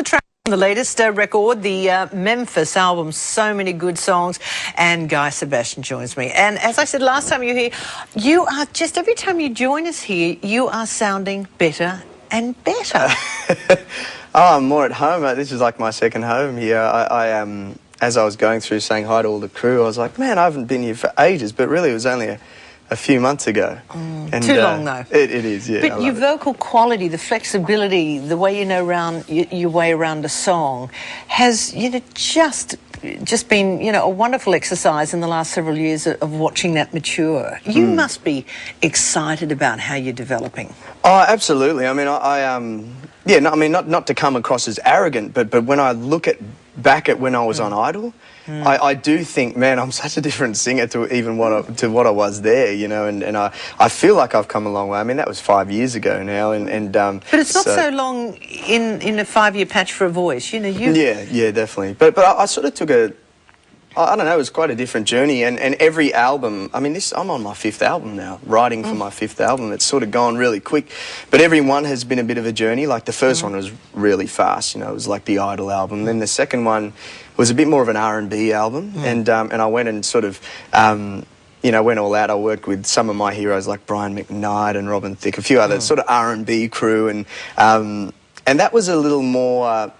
the track on the latest record, the Memphis album, so many good songs, and Guy Sebastian joins me. And as I said last time you were here, you are just, every time you join us here, you are sounding better and better. Oh, I'm more at home. This is like my second home here. As I was going through saying hi to all the crew, I was like, man, I haven't been here for ages, but really it was only a few months ago. And, too long, though. It is, yeah. But your vocal quality, the flexibility, the way you know your way around a song has, just been, a wonderful exercise in the last several years of watching that mature. You must be excited about how you're developing. Oh, absolutely. I mean, not to come across as arrogant, but when I look back at when I was on Idol, I do think, man, I'm such a different singer to even what I was there, and I feel like I've come a long way. I mean, that was 5 years ago now, but it's not so long in a 5-year patch for a voice, Yeah, definitely. But I sort of took I don't know, it was quite a different journey, and every album, I mean, I'm on my 5th album now, writing for my 5th album. It's sort of gone really quick, but every one has been a bit of a journey. Like the first one was really fast, it was like the Idol album. Then the second one was a bit more of an R&B album, and I went and sort of, went all out. I worked with some of my heroes like Brian McKnight and Robin Thicke, a few other sort of R&B crew, and that was a little more...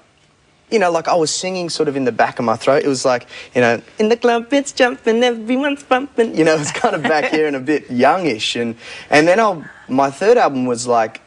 like I was singing sort of in the back of my throat. It was like, in the club it's jumping, everyone's bumping. It was kind of back here and a bit youngish. And then my third album was like,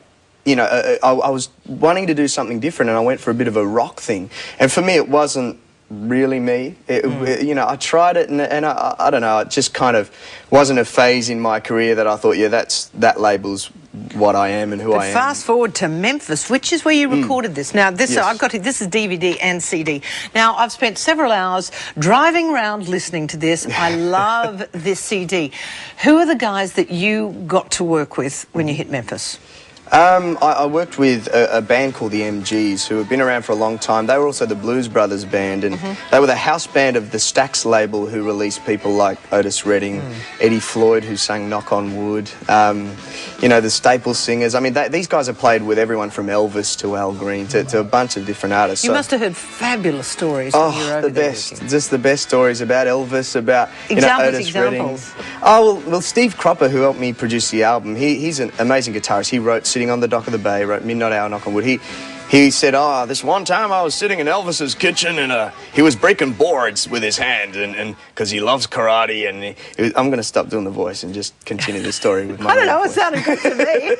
I was wanting to do something different, and I went for a bit of a rock thing. And for me, it wasn't really me. I tried it, and I don't know, it just kind of wasn't a phase in my career that I thought, yeah, that label's what I am and who I am. Fast forward to Memphis, which is where you recorded this. Now, this I've got this is DVD and CD. Now, I've spent several hours driving around listening to this. I love this CD. Who are the guys that you got to work with when you hit Memphis? I worked with a band called the MGs, who have been around for a long time. They were also the Blues Brothers band, and they were the house band of the Stax label, who released people like Otis Redding, Eddie Floyd, who sang Knock on Wood, the Staple Singers. I mean, these guys have played with everyone from Elvis to Al Green to a bunch of different artists. You must have heard fabulous stories when you were over there. Just the best stories about Elvis, about Otis Redding. Oh, well, Steve Cropper, who helped me produce the album, he's an amazing guitarist. He wrote Sitting on the Dock of the Bay, wrote Midnight Hour, Knock on Wood. He said, this one time I was sitting in Elvis's kitchen and he was breaking boards with his hand, and because he loves karate, and I'm going to stop doing the voice and just continue the story with my I don't know, it sounded good to me.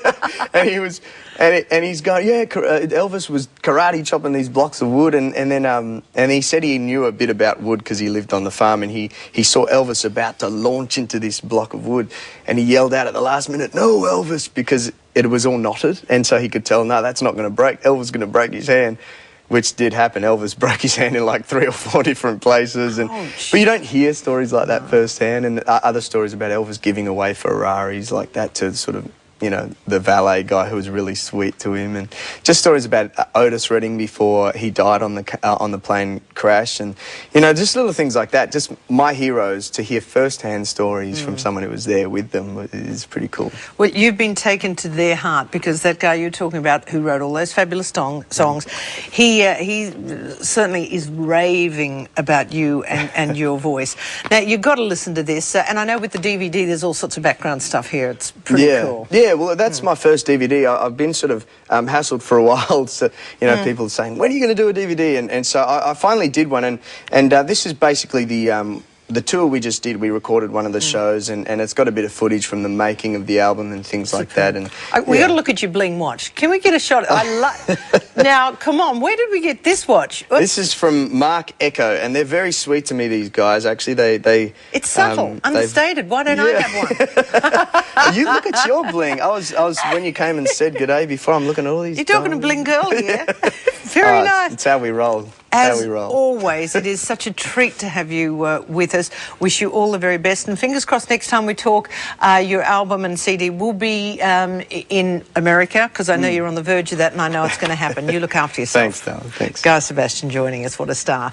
and he's going, yeah, Elvis was karate chopping these blocks of wood, and he said he knew a bit about wood because he lived on the farm, and he saw Elvis about to launch into this block of wood, and he yelled out at the last minute, "No, Elvis," because it was all knotted, and so he could tell, no, that's not going to break. Elvis is going to break his hand, which did happen. Elvis broke his hand in like 3 or 4 different places. But you don't hear stories like that firsthand, and other stories about Elvis giving away Ferraris like that to sort of, the valet guy who was really sweet to him, and just stories about Otis Redding before he died on the plane crash, and just little things like that. Just my heroes, to hear first-hand stories from someone who was there with them is pretty cool. Well, you've been taken to their heart, because that guy you're talking about, who wrote all those fabulous songs, he certainly is raving about you and your voice. Now, you've got to listen to this, and I know with the DVD there's all sorts of background stuff here. It's pretty cool. Yeah, well, that's my first DVD. I've been sort of hassled for a while, so, people saying, when are you going to do a DVD? And so I finally did one, and this is basically the tour we just did. We recorded one of the shows, and it's got a bit of footage from the making of the album and things like that. And we got to look at your bling watch. Can we get a shot? Now, come on, where did we get this watch? Oops. This is from Mark Echo, and they're very sweet to me, these guys. Actually, it's subtle, understated. Why don't I have one? You look at your bling. I was when you came and said good day before. I'm looking at all these. You're talking to Bling Girl here. Very nice. It's how we roll. As always, it is such a treat to have you with us. Wish you all the very best, and fingers crossed next time we talk, your album and CD will be in America, because I know you're on the verge of that, and I know it's going to happen. You look after yourself. Thanks, darling. Thanks. Guy Sebastian joining us. What a star.